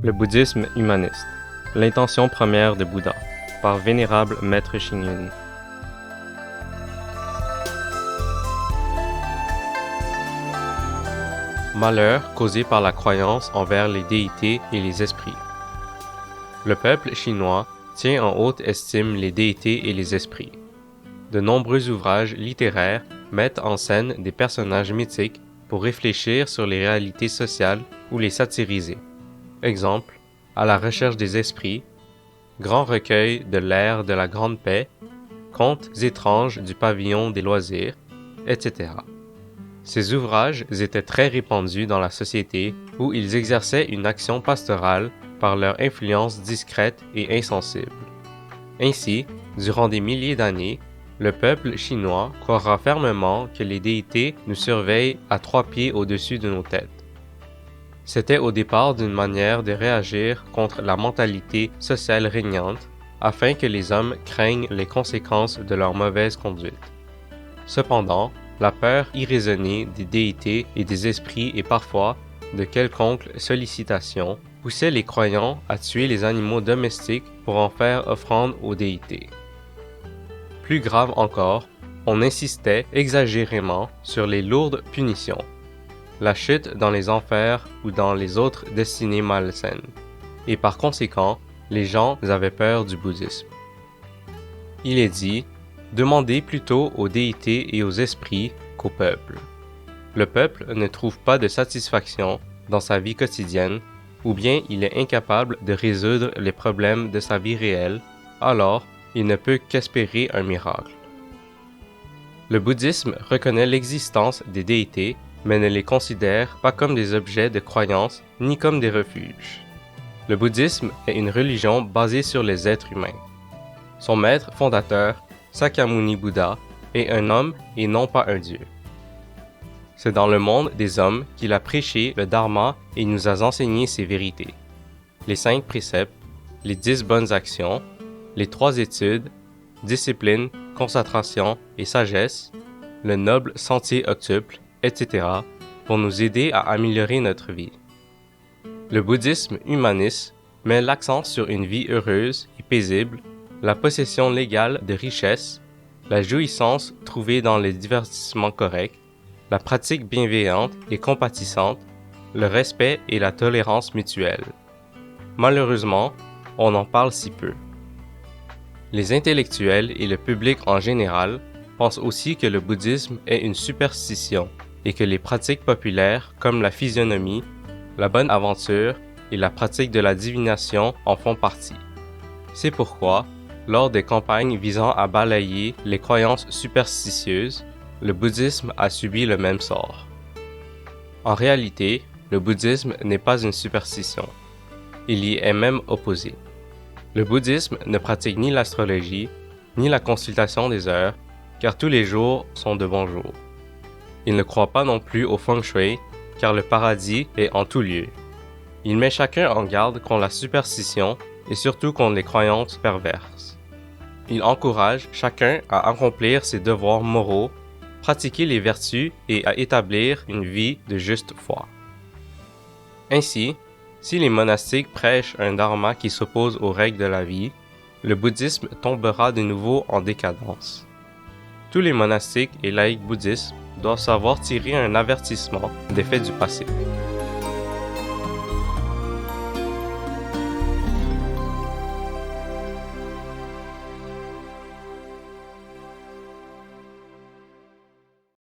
Le bouddhisme humaniste. L'intention première de Bouddha, par Vénérable Maître Xing Yun. Malheur causé par la croyance envers les déités et les esprits. Le peuple chinois tient en haute estime les déités et les esprits. De nombreux ouvrages littéraires mettent en scène des personnages mythiques pour réfléchir sur les réalités sociales ou les satiriser. Exemple, À la recherche des esprits, Grand recueil de l'ère de la grande paix, Contes étranges du pavillon des loisirs, etc. Ces ouvrages étaient très répandus dans la société où ils exerçaient une action pastorale par leur influence discrète et insensible. Ainsi, durant des milliers d'années, le peuple chinois croira fermement que les déités nous surveillent à 3 pieds au-dessus de nos têtes. C'était au départ d'une manière de réagir contre la mentalité sociale régnante, afin que les hommes craignent les conséquences de leur mauvaise conduite. Cependant, la peur irraisonnée des déités et des esprits et parfois de quelconques sollicitations poussait les croyants à tuer les animaux domestiques pour en faire offrande aux déités. Plus grave encore, on insistait exagérément sur les lourdes punitions, la chute dans les enfers ou dans les autres destinées malsaines, et par conséquent, les gens avaient peur du bouddhisme. Il est dit, demandez plutôt aux déités et aux esprits qu'au peuple. Le peuple ne trouve pas de satisfaction dans sa vie quotidienne, ou bien il est incapable de résoudre les problèmes de sa vie réelle, alors il ne peut qu'espérer un miracle. Le bouddhisme reconnaît l'existence des déités, mais ne les considère pas comme des objets de croyance ni comme des refuges. Le bouddhisme est une religion basée sur les êtres humains. Son maître fondateur, Sakyamuni Bouddha, est un homme et non pas un dieu. C'est dans le monde des hommes qu'il a prêché le Dharma et nous a enseigné ses vérités. Les 5 préceptes, les 10 bonnes actions, les 3 études, discipline, concentration et sagesse, le noble sentier octuple, etc., pour nous aider à améliorer notre vie. Le bouddhisme humaniste met l'accent sur une vie heureuse et paisible, la possession légale de richesses, la jouissance trouvée dans les divertissements corrects, la pratique bienveillante et compatissante, le respect et la tolérance mutuelle. Malheureusement, on en parle si peu. Les intellectuels et le public en général pensent aussi que le bouddhisme est une superstition et que les pratiques populaires comme la physionomie, la bonne aventure et la pratique de la divination en font partie. C'est pourquoi, lors des campagnes visant à balayer les croyances superstitieuses, le bouddhisme a subi le même sort. En réalité, le bouddhisme n'est pas une superstition. Il y est même opposé. Le bouddhisme ne pratique ni l'astrologie, ni la consultation des heures, car tous les jours sont de bons jours. Il ne croit pas non plus au feng shui, car le paradis est en tout lieu. Il met chacun en garde contre la superstition et surtout contre les croyances perverses. Il encourage chacun à accomplir ses devoirs moraux, pratiquer les vertus et à établir une vie de juste foi. Ainsi, si les monastiques prêchent un dharma qui s'oppose aux règles de la vie, le bouddhisme tombera de nouveau en décadence. Tous les monastiques et laïcs bouddhistes doivent savoir tirer un avertissement des faits du passé.